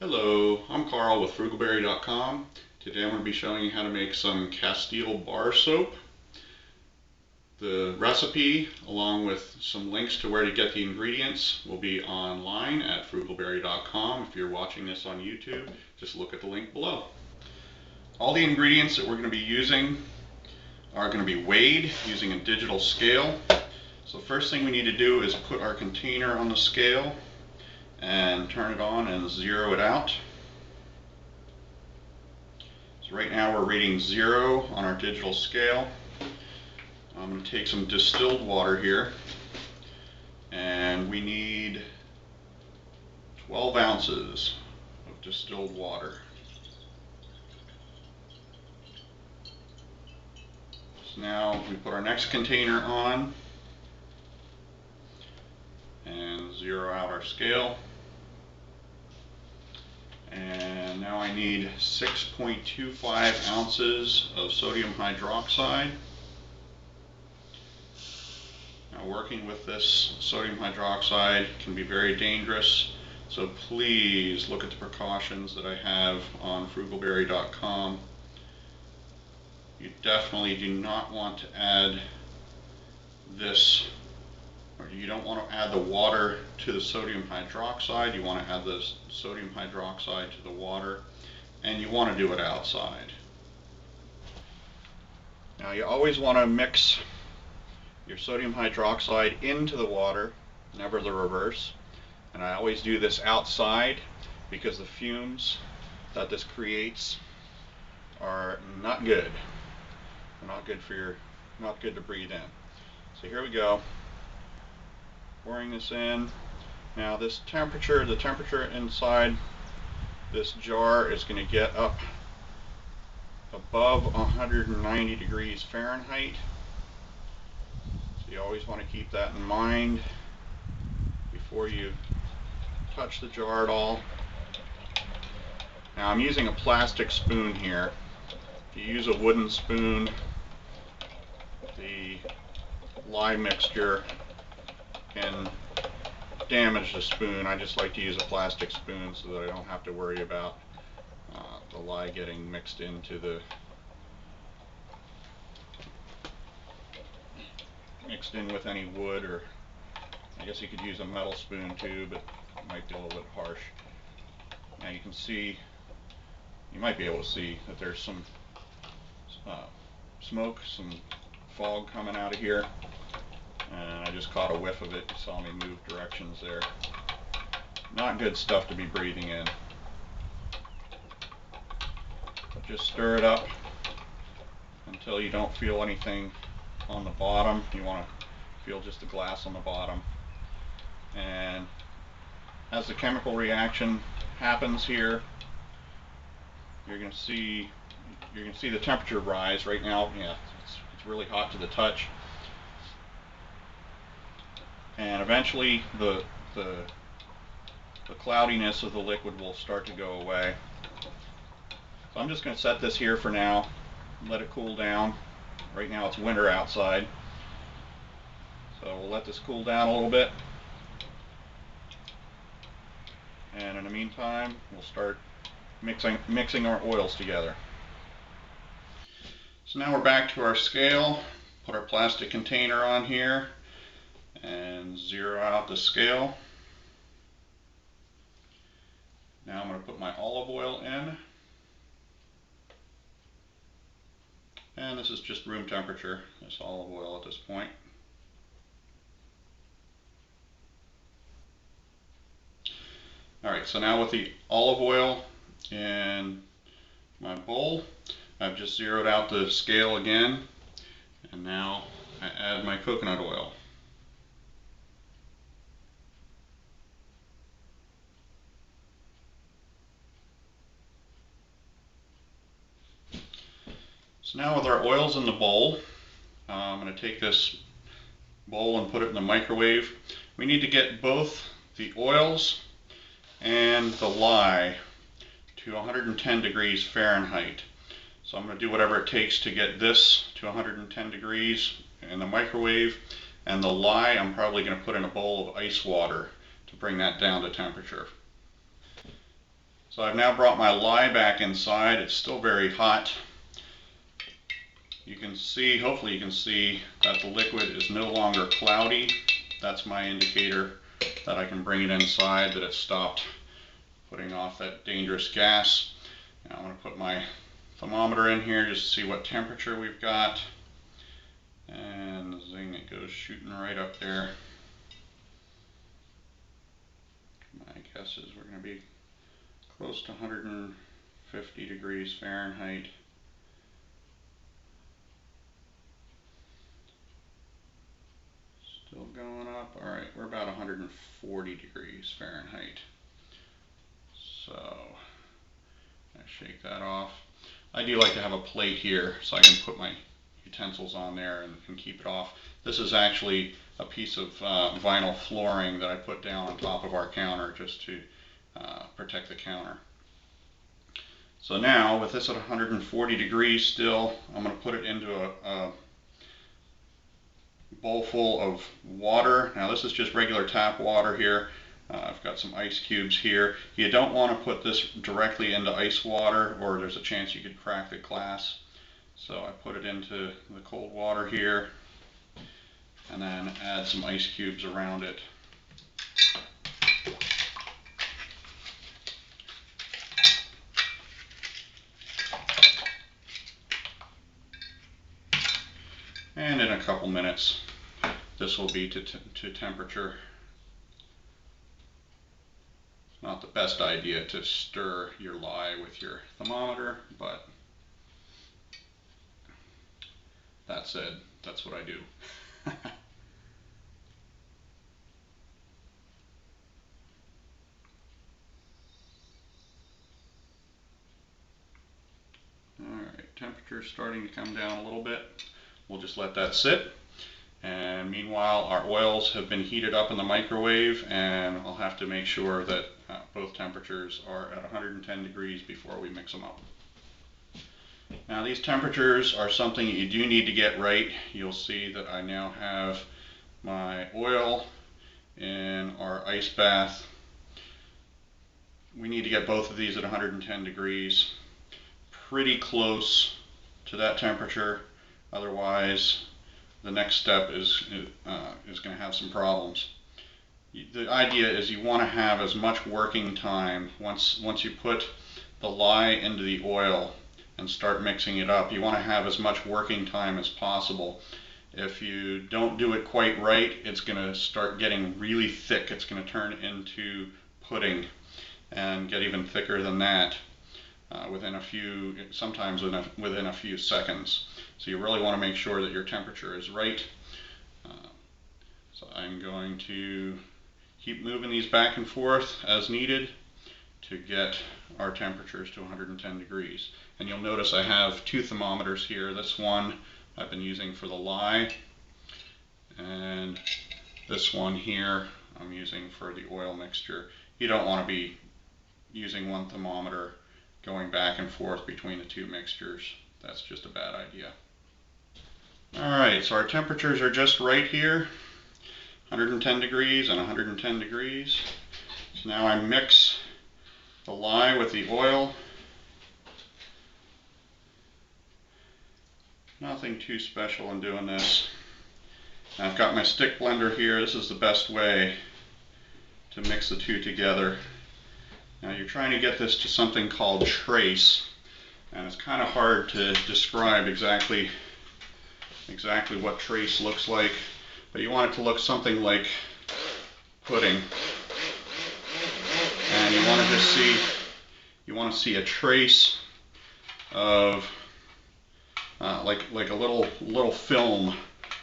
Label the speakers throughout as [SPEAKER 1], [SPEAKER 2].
[SPEAKER 1] Hello, I'm Carl with frugalberry.com. Today I'm going to be showing you how to make some Castile bar soap. The recipe, along with some links to where to get the ingredients, will be online at frugalberry.com. If you're watching this on YouTube, just look at the link below. All the ingredients that we're going to be using are going to be weighed using a digital scale. So the first thing we need to do is put our container on the scale and turn it on and zero it out. So right now we're reading 0 on our digital scale. I'm going to take some distilled water here, and we need 12 ounces of distilled water. So now we put our next container on and zero out our scale. And now I need 6.25 ounces of sodium hydroxide. Now working with this sodium hydroxide can be very dangerous, so please look at the precautions that I have on frugalberry.com. You definitely do not want to add this, or you don't want to add the water to the sodium hydroxide. You want to add the sodium hydroxide to the water, and you want to do it outside. Now you always want to mix your sodium hydroxide into the water, never the reverse. And I always do this outside because the fumes that this creates are not good. They're not good for not good to breathe in. So here we go. Pouring this in. Now this temperature, the temperature inside this jar is going to get up above 190 degrees Fahrenheit. So you always want to keep that in mind before you touch the jar at all. Now I'm using a plastic spoon here. If you use a wooden spoon, the lye mixture can damage the spoon. I just like to use a plastic spoon so that I don't have to worry about the lye getting mixed into mixed in with any wood, or I guess you could use a metal spoon too, but it might be a little bit harsh. Now you can see, you might be able to see that there's some smoke, some fog coming out of here, and I just caught a whiff of it. You saw me move directions there. Not good stuff to be breathing in. But just stir it up until you don't feel anything on the bottom. You want to feel just the glass on the bottom. And as the chemical reaction happens here, you're going to see the temperature rise. Right now, yeah, it's really hot to the touch. And eventually the cloudiness of the liquid will start to go away. So I'm just going to set this here for now, let it cool down. Right now it's winter outside, so we'll let this cool down a little bit. And in the meantime, we'll start mixing our oils together. So now we're back to our scale. Put our plastic container on here and zero out the scale. Now I'm going to put my olive oil in. And this is just room temperature, this olive oil at this point. Alright, so now with the olive oil in my bowl, I've just zeroed out the scale again, and now I add my coconut oil. So now with our oils in the bowl, I'm going to take this bowl and put it in the microwave. We need to get both the oils and the lye to 110 degrees Fahrenheit. So I'm going to do whatever it takes to get this to 110 degrees in the microwave, and the lye I'm probably going to put in a bowl of ice water to bring that down to temperature. So I've now brought my lye back inside. It's still very hot. You can see, hopefully you can see, that the liquid is no longer cloudy. That's my indicator that I can bring it inside, that it's stopped putting off that dangerous gas. Now I'm going to put my thermometer in here just to see what temperature we've got. And zing, it goes shooting right up there. My guess is we're going to be close to 150 degrees Fahrenheit. Still going up. All right, we're about 140 degrees Fahrenheit. So I shake that off. I do like to have a plate here so I can put my utensils on there and keep it off. This is actually a piece of vinyl flooring that I put down on top of our counter just to protect the counter. So now, with this at 140 degrees still, I'm going to put it into a bowl full of water. Now this is just regular tap water here. I've got some ice cubes here. You don't want to put this directly into ice water, or there's a chance you could crack the glass. So I put it into the cold water here, and then add some ice cubes around it. And in a couple minutes, this will be to temperature. It's not the best idea to stir your lye with your thermometer, but that said, that's what I do. Alright, temperature's starting to come down a little bit. We'll just let that sit. And meanwhile, our oils have been heated up in the microwave, and I'll have to make sure that both temperatures are at 110 degrees before we mix them up. Now these temperatures are something that you do need to get right. You'll see that I now have my oil in our ice bath. We need to get both of these at 110 degrees, pretty close to that temperature. Otherwise, the next step is going to have some problems. The idea is you want to have as much working time once you put the lye into the oil and start mixing it up. You want to have as much working time as possible. If you don't do it quite right, it's going to start getting really thick. It's going to turn into pudding and get even thicker than that sometimes within a few seconds. So you really want to make sure that your temperature is right. So I'm going to keep moving these back and forth as needed to get our temperatures to 110 degrees. And you'll notice I have two thermometers here. This one I've been using for the lye, and this one here I'm using for the oil mixture. You don't want to be using one thermometer going back and forth between the two mixtures. That's just a bad idea. Alright, so our temperatures are just right here, 110 degrees and 110 degrees. So now I mix the lye with the oil. Nothing too special in doing this. And I've got my stick blender here. This is the best way to mix the two together. Now you're trying to get this to something called trace, and it's kind of hard to describe exactly what trace looks like, but you want it to look something like pudding. And you want to just see a trace of like a little film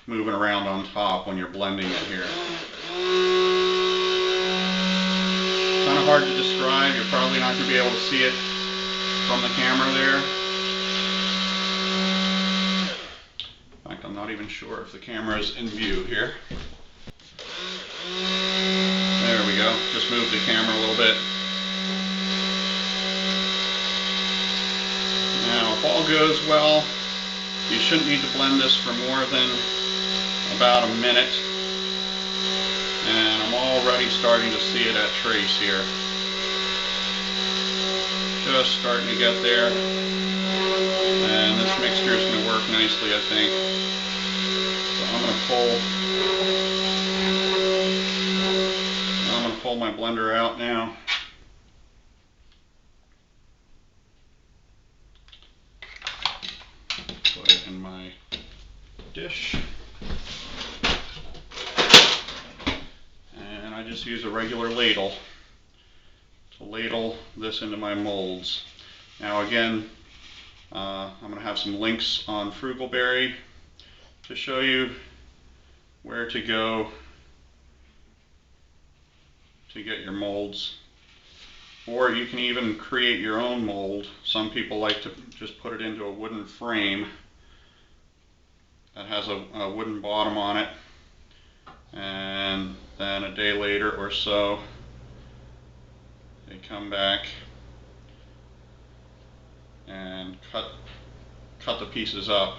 [SPEAKER 1] moving around on top when you're blending it here. Kind of hard to describe. You're probably not going to be able to see it from the camera there. In fact, I'm not even sure if the camera is in view here. There we go. Just move the camera a little bit. Now, if all goes well, you shouldn't need to blend this for more than about a minute. And I'm already starting to see it at trace here. just starting to get there. And this mixture is going to work nicely, I think. So I'm going to pull my blender out now. Put it in my dish. And I just use a regular ladle to ladle this into my molds. Now again, I'm going to have some links on Frugalberry to show you where to go to get your molds. Or you can even create your own mold. Some people like to just put it into a wooden frame that has a wooden bottom on it, and then a day later or so they come back and cut the pieces up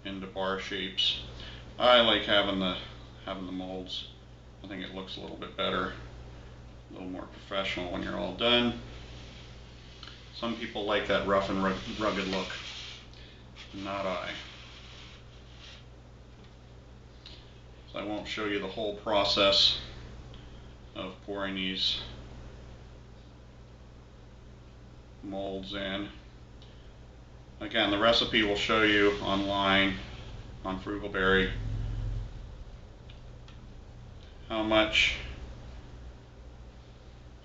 [SPEAKER 1] into bar shapes. I like having the molds. I think it looks a little bit better, a little more professional when you're all done. Some people like that rough and rugged look. Not I. So I won't show you the whole process of pouring these molds in. Again, the recipe will show you online on Frugalberry how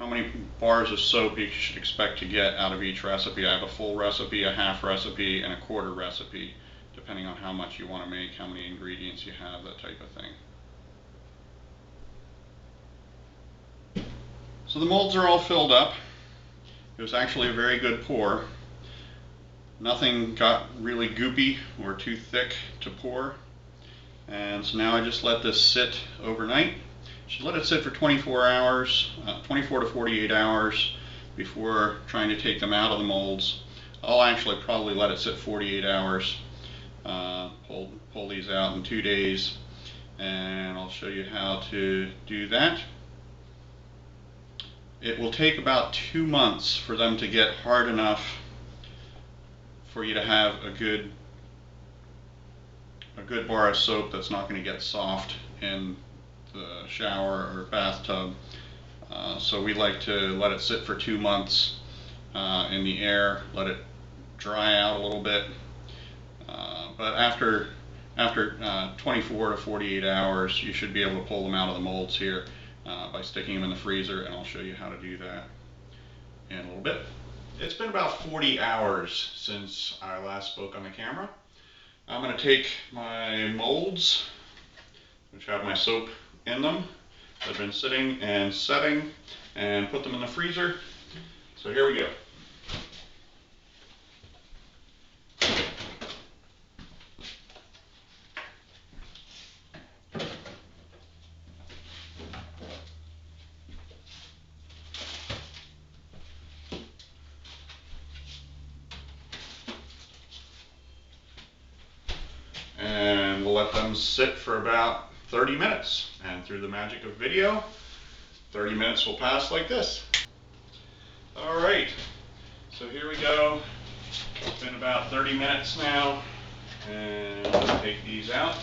[SPEAKER 1] many bars of soap you should expect to get out of each recipe. I have a full recipe, a half recipe, and a quarter recipe, depending on how much you want to make, how many ingredients you have, that type of thing. So the molds are all filled up. It was actually a very good pour. Nothing got really goopy or too thick to pour. And so now I just let this sit overnight. Should let it sit for 24 hours, 24 to 48 hours before trying to take them out of the molds. I'll actually probably let it sit 48 hours. Pull these out in 2 days, and I'll show you how to do that. It will take about 2 months for them to get hard enough for you to have a good bar of soap that's not going to get soft in the shower or bathtub. So we like to let it sit for 2 months in the air, let it dry out a little bit. But after 24 to 48 hours, you should be able to pull them out of the molds here by sticking them in the freezer, and I'll show you how to do that in a little bit. It's been about 40 hours since I last spoke on the camera. I'm going to take my molds, which have my soap in them, that have been sitting and setting, and put them in the freezer. So here we go. And we'll let them sit for about 30 minutes. And through the magic of video, 30 minutes will pass like this. Alright, so here we go. It's been about 30 minutes now, and I'll take these out.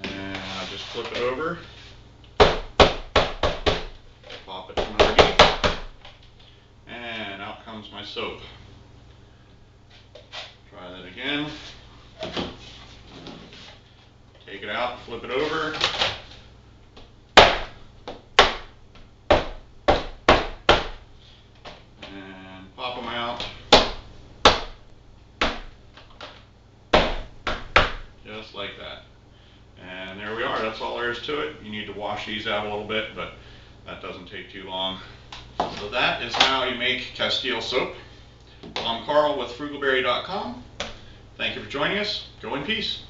[SPEAKER 1] And I just flip it over. Pop it from underneath, and out comes my soap. Try that again. Take it out, flip it over. And pop them out. Just like that. And there we are, that's all there is to it. You need to wash these out a little bit, but that doesn't take too long. So that is how you make Castile soap. I'm Carl with Frugalberry.com. Thank you for joining us. Go in peace.